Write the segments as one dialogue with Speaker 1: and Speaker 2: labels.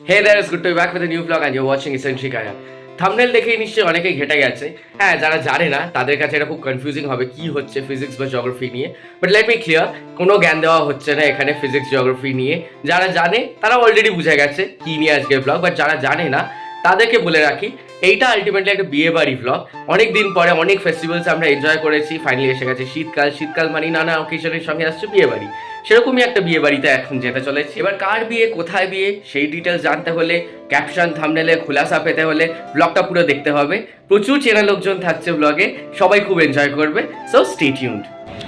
Speaker 1: Hey there, it's good to be back with a new vlog and you're watching Essentially Kaya. Thumbnail দেখেই নিশ্চয়ই অনেকেই ঘেটে গেছে। হ্যাঁ, যারা জানে না তাদের কাছে এটা খুব কনফিউজিং হবে কি হচ্ছে ফিজিক্স বা জিওগ্রাফি নিয়ে। বাট লেট মি ক্লিয়ার, কোনো জ্ঞান দেওয়া হচ্ছে না এখানে ফিজিক্স জিওগ্রাফি নিয়ে। যারা জানে তারা অলরেডি বুঝে গেছে কি নিয়ে আজকের ব্লগ, বাট যারা জানে না তাদেরকে বলে রাখি এইটা আলটিমেটলি একটা বিয়ে বাড়ি ব্লগ। অনেক দিন পরে অনেক ফেস্টিভ্যালস আমরা এনজয় করেছি, ফাইনালি এসে গেছে শীতকাল। শীতকাল মানে নানা অকেশনের সঙ্গে আসছে বিয়ে বাড়ি। সেরকমই একটা বিয়ে বাড়িতে এখন যেতে চলেছে। এবার কার বিয়ে, কোথায় বিয়ে, সেই ডিটেলস জানতে হলে, ক্যাপশন থাম্বনেলে খুলাসা পেতে হলে ব্লগটা পুরো দেখতে হবে। প্রচুর চেনা লোকজন থাকছে ব্লগে, সবাই খুব এনজয় করবে, সো স্টে টিউনড।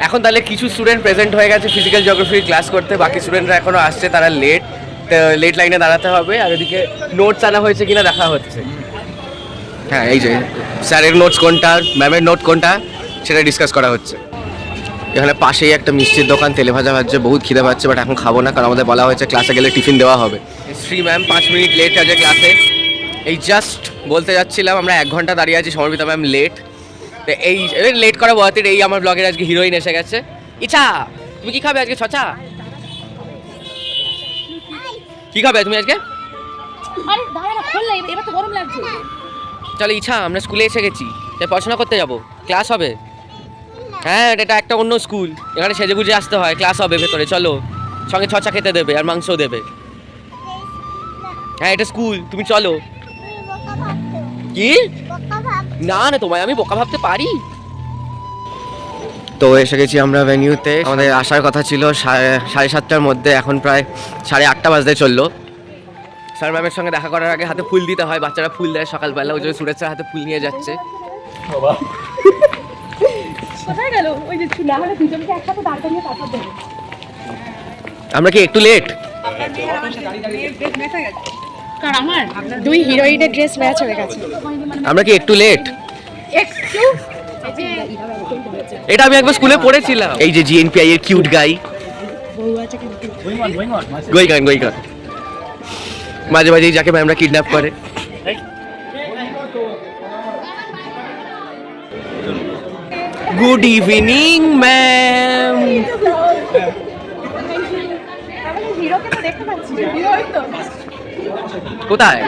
Speaker 1: এখন তাহলে কিছু স্টুডেন্ট প্রেজেন্ট হয়ে গেছে ফিজিক্যাল জিওগ্রাফির ক্লাস করতে, বাকি স্টুডেন্টরা এখনো আসছে, তারা লেট লাইনে দাঁড়াতে হবে। আর এদিকে নোটস আনা হয়েছে কিনা দেখা হচ্ছে। হ্যাঁ, এই যে স্যারের নোটস কোনটা, ম্যামের নোট কোনটা, সেটা ডিসকাস করা হচ্ছে। এখানে পাশেই একটা মিষ্টির দোকান, তেলে ভাজা ভাজছে, বহুত খিদে পাচ্ছে, বাট এখন খাবো না কারণ আমাদের বলা হয়েছে ক্লাসে গেলে টিফিন দেওয়া হবে। শ্রী ম্যাম 5 মিনিট লেট আছে ক্লাসে। এই জাস্ট বলতে যাচ্ছিলাম আমরা 1 ঘন্টা দাঁড়িয়ে আছি, সমর্পিতা ম্যাম লেট। তো এই লেট করা বহাতির এই আমার ব্লগের আজকে হিরোইন এসে গেছে। ইচ্ছা, তুমি কি খাবে আজকে? ছচা কি খাবে তুমি আজকে?
Speaker 2: আরে দাঁড়া না, খোল না, এবার তো গরম লাগছে।
Speaker 1: চলো ইচ্ছা, আমরা স্কুলে এসে গেছি, তাই পড়াশোনা করতে যাব, ক্লাস হবে। হ্যাঁ, এটা একটা অন্য স্কুল, এখানে সেজে গুজে আসতে হয়, ক্লাস হবে ভেতরে। চলো, সঙ্গে ছচা খেতে দেবে আর মাংসও দেবে। হ্যাঁ, এটা স্কুল, তুমি চলো। কি না না, তোমায় আমি বোকা ভাবতে পারি? তো এসে গেছি আমরা ভেনিউতে। আমাদের আসার কথা ছিল 7:30টার মধ্যে, এখন প্রায় 8:30 বাজতে চললো। স্যার ম্যামের সঙ্গে দেখা করার আগে হাতে ফুল দিতে হয়, বাচ্চারা ফুল দেয় সকালবেলা, ওই জন্য সুরেশ স্যার হাতে ফুল নিয়ে যাচ্ছে।
Speaker 2: কোথায় গেল? ওই যে না হলে দুজনকে একসাথে দাঁড় করিয়ে তারপর দেবো।
Speaker 1: আমরা কি একটু লেট?
Speaker 2: কারণ আমার দুই হিরোইনের ড্রেস ম্যাচ হয়ে গেছে।
Speaker 1: আমরা কি একটু লেট?
Speaker 2: একটু
Speaker 1: এটা আমি একবার স্কুলে পড়েছিলাম। এই যে জিএনপিআই এর কিউট গাই গইগান মাঝে মাঝে যাকে ম্যামরা কিডন্যাপ করে। Good evening ma'am.
Speaker 2: হিরোকে তো দেখতে পাচ্ছি না। হিরোই তো।
Speaker 1: কোথায়?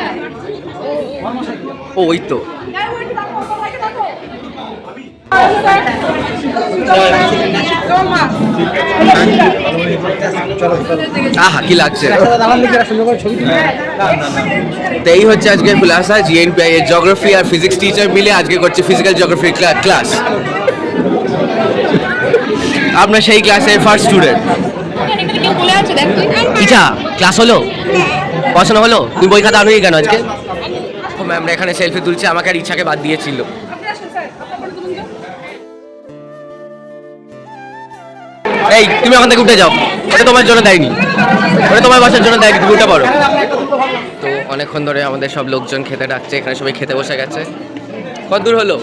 Speaker 1: ও, ওই তো। আহা, কি লাগছে। তো এই হচ্ছে আজকে খুলাসা, জিএনপিআই এর জিওগ্রাফি আর ফিজিক্স টিচার মিলে আজকে করছে ফিজিক্যাল জিওগ্রাফি ক্লাস। আমরা সেই ক্লাসের ফার্স্ট স্টুডেন্ট। ইচ্ছা, ক্লাস হলো, পড়াশোনা হলো, তুমি বই খাতা আনোই কেন আজকে? ম্যামরা এখানে সেলফি তুলছে, আমাকে আর ইচ্ছাকে বাদ দিয়েছিল। এই, তুমি ওখান থেকে উঠে যাও, ওটা তোমার জন্য দেয়নি, ওটা তোমার বাসার জন্য দেয়নি, তুমি উঠে পড়ো। তো অনেকক্ষণ ধরে আমাদের সব লোকজন খেতে ডাকছে, এখানে সবাই খেতে বসে গেছে। কত দূর হলো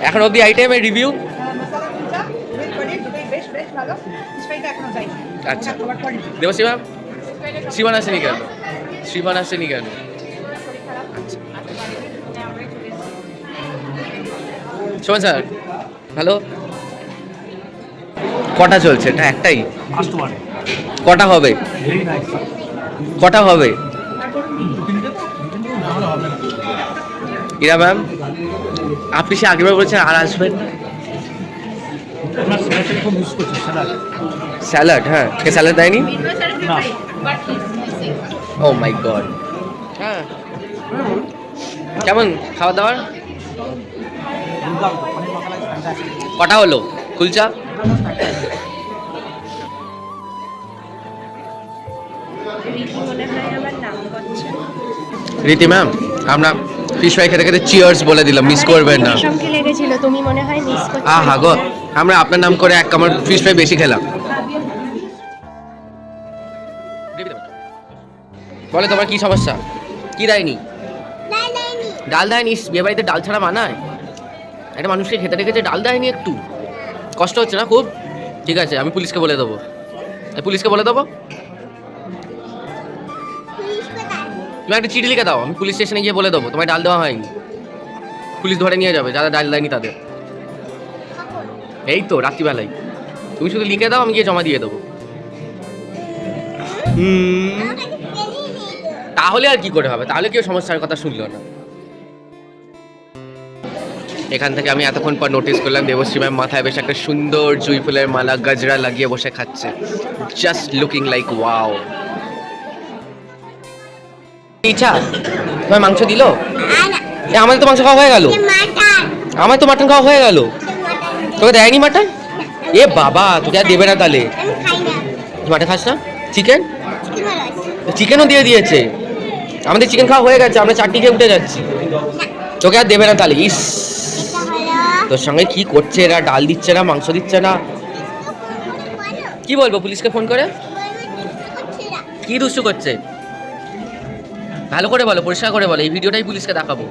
Speaker 1: এখন অবধি আইটেমের রিভিউ? আচ্ছা, দেবশ্রী ম্যাম, শ্রীমান আসেনি কেন? শ্রীমান আসেনি কেন? শোন স্যার, হ্যালো, কটা চলছে? এটা একটাই? কটা হবে? কটা হবে? ইরা ম্যাম, আপনি সে আগেবার বলছেন আর আসবেন। স্যালাড? হ্যাঁ, কে স্যালাড দেয়নি? ও মাই গড। হ্যাঁ, কেমন খাওয়া দাওয়ার? কটা হলো কুলচা? রীতি ম্যাম, আমরা ফিশ ফ্রাই খেতে খেতে চিয়ার্স বলে দিলাম, মিস করবেন না।
Speaker 2: সঙ্গে লেগেছিল, তুমি মনে হয় মিস করছো।
Speaker 1: আহা গো, আমরা আপনার নাম করে 1 কামড় ফিশ ফ্রাই বেশি খেলাম। বলে তোমার কি সমস্যা? কি দেয়নি? ডাল দেয়নি? বিয়ে বাড়িতে ডাল ছাড়া মানায়? একটা মানুষকে খেতে রেখেছে, ডাল দেয়নি? একটু কষ্ট হচ্ছে না খুব? ঠিক আছে, আমি পুলিশকে বলে দেবো। পুলিশকে বলে দেবো? তুমি একটা চিঠি লিখে দাও, আমি পুলিশ স্টেশনে গিয়ে বলে দেবো তোমায় ডাল দেওয়া হয়নি। পুলিশ ধরে নিয়ে যাবে যারা ডাল দেয়নি তাদের। এই তো রাত্রিবেলায় তুমি শুধু লিখে দাও, আমি গিয়ে জমা দিয়ে দেবো। তাহলে আর কি করে হবে, তাহলে কেউ সমস্যার কথা শুনলো না। এখান থেকে আমি এতক্ষণ পর নোটিস করলাম দেবশ্রী ম্যাম মাথায় বেশ একটা সুন্দর জুঁই ফুলের মালা গজরা লাগিয়ে বসে খাচ্ছে, জাস্ট লুকিং লাইক ওয়াও। ইচ্ছা তোমার মাংস দিল? আমাদের তো মাংস খাওয়া হয়ে গেল, আমার তো মাটন খাওয়া হয়ে গেল, তোকে দেয়নি মাটন? এ বাবা, তোকে আর দেবে না তাহলে? মাটন খাস না? চিকেন? চিকেনও দিয়ে দিয়েছে, আমাদের চিকেন খাওয়া হয়ে গেছে, আমরা চারটি খেয়ে উঠে যাচ্ছি, তোকে আর দেবে না তাহলে? ইস, তোর সঙ্গে কি করছে এরা, ডাল দিচ্ছে না, মাংস দিচ্ছে না, কি বলবো পুলিশকে ফোন করে? কি দুষ্টু করছে ভালো করে বলো, পরিষ্কার করে বলো, এই ভিডিওটাই পুলিশকে দেখাবো।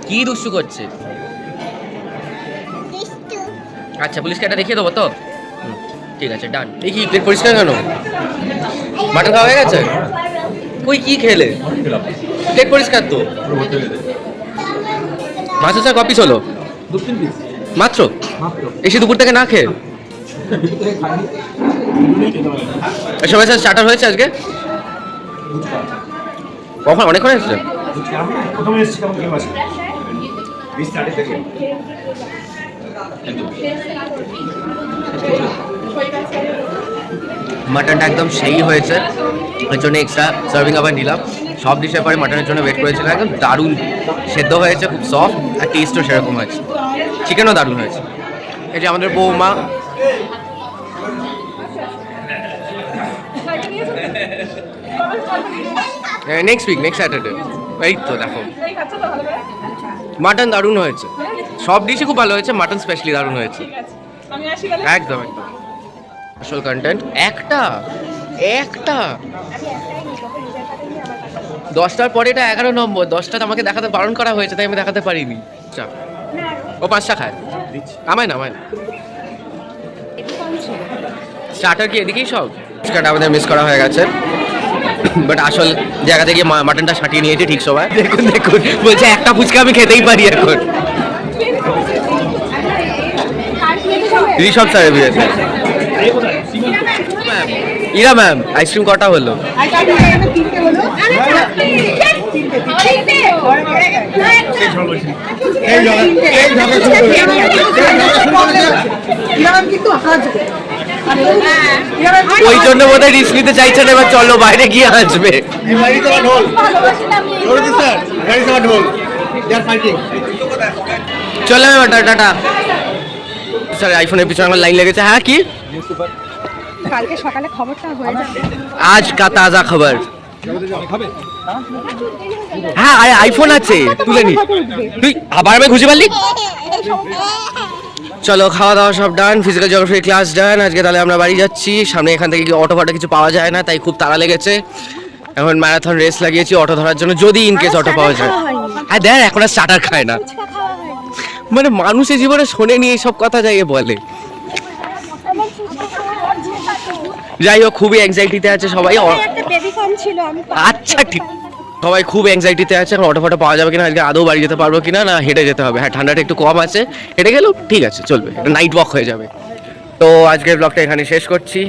Speaker 1: কি দুষ্টু করছে? আচ্ছা পুলিশকে এটা দেখিয়ে দেবো তো, ঠিক আছে ডান। এই কি প্লেট পরিষ্কার কেন? মাটন খাওয়া হয়ে গেছে? কই কি খেলে? প্লেট পরিষ্কার তো। মাছ স্যার কপিস হলো মাত্র, এসে দুপুর থেকে না খেয়ে। সবাই স্যার স্টার্টার হয়েছে আজকে? কখন? অনেকক্ষণ এসেছে। মাটনটা একদম সেই হয়েছে, ওর জন্য এক্সট্রা সার্ভিং আবার নিলাম। সব ডিশের পরে মাটনের জন্য ওয়েট করেছিলাম, একদম দারুণ সেদ্ধ হয়েছে, খুব সফট, আর টেস্টও সেরকম হয়েছে, চিকেনও দারুণ হয়েছে। এই যে আমাদের বৌমা, নেক্সট উইক, নেক্সট স্যাটারডে। এই তো দেখো মাটন দারুণ হয়েছে, সব ডিশই খুব ভালো হয়েছে, মাটন স্পেশালি দারুণ হয়েছে, একদম একদম। আসল কন্টেন্ট একটা 10টার পরে, এটা 11 নম্বর, 10টা আমাকে দেখাতে বারণ করা হয়েছে, তাই আমি দেখাতে পারিনি। ও 5টা খায়, আমায় না স্টার্টার কি এদিকেই সব? চিকেনটা আমাদের মিস করা হয়ে গেছে, বাট আসল জায়গা থেকে মাটনটা সাটিয়ে নিয়েছে ঠিক সময়। দেখুন বলছে একটা ফুচকা আমি খেতেই পারি এখন। ঋষভ স্যারের বিয়েতে ইরা ম্যাম আইসক্রিম কটা হলো? ওই জন্য বোধহয় রিস্ক নিতে চাইছে না, এবার চলো বাইরে গিয়ে আসবে। চলো এবার টাটা। স্যার আইফোনের পিছনে আমার লাইন লেগেছে। হ্যাঁ কি?
Speaker 2: কালকে সকালে খবরটা হয়ে যাবে,
Speaker 1: আজ কা তাজা খবর। হ্যাঁ আইফোন আছে, তুলে নি। তুই আবার আমি খুঁজে পারলি? চলো খাওয়া দাওয়া সব ডান, ফিজিক্যাল জিওগ্রাফি ক্লাস ডান। আজকে তাহলে আমরা বাড়ি যাচ্ছি, সামনে এখান থেকে অটো ফাটো কিছু পাওয়া যায় না, তাই খুব তাড়া লেগেছে। এখন ম্যারাথন রেস লাগিয়েছি অটো ধরার জন্য, যদি ইনকেস অটো পাওয়া যায়। হ্যাঁ দেখ এখন আর স্টার্টার খায় না, মানে মানুষের জীবনে শোনেনি এইসব কথা যাইয়ে বলে। যাই হোক খুবই অ্যাংজাইটিতে আছে সবাই। আচ্ছা ঠিক, সবাই খুব অ্যাংজাইটিতে আছে এখন, অটো ফটো পাওয়া যাবে কিনা, আজকে আদৌ বাড়ি যেতে পারবো কিনা, না হেঁটে যেতে হবে। হ্যাঁ ঠান্ডাটা একটু কম আছে, হেঁটে গেলেও ঠিক আছে, চলবে, এটা নাইট ওয়াক হয়ে যাবে। তো আজকের ব্লগটা এখানে শেষ করছি।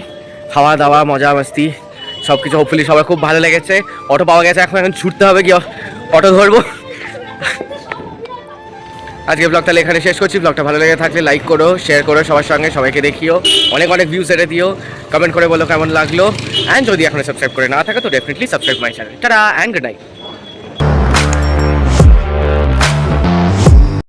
Speaker 1: খাওয়া দাওয়া মজা মাস্তি সব কিছু হোপফুলি সবার খুব ভালো লেগেছে। অটো পাওয়া গেছে, এখন ছুটতে হবে কি অটো ধরবো। আজকে ব্লগ তাহলে এখানে শেষ করছি। ব্লগটা ভালো লেগে থাকলে লাইক করো, শেয়ার করো সবার সঙ্গে, সবাইকে দেখিও, অনেক ভিউজ এনে দিও, কমেন্ট করে বলো কেমন লাগলো। অ্যান্ড যদি এখনো সাবস্ক্রাইব করে না থাকে তো definitely subscribe my channel. Tata and good night.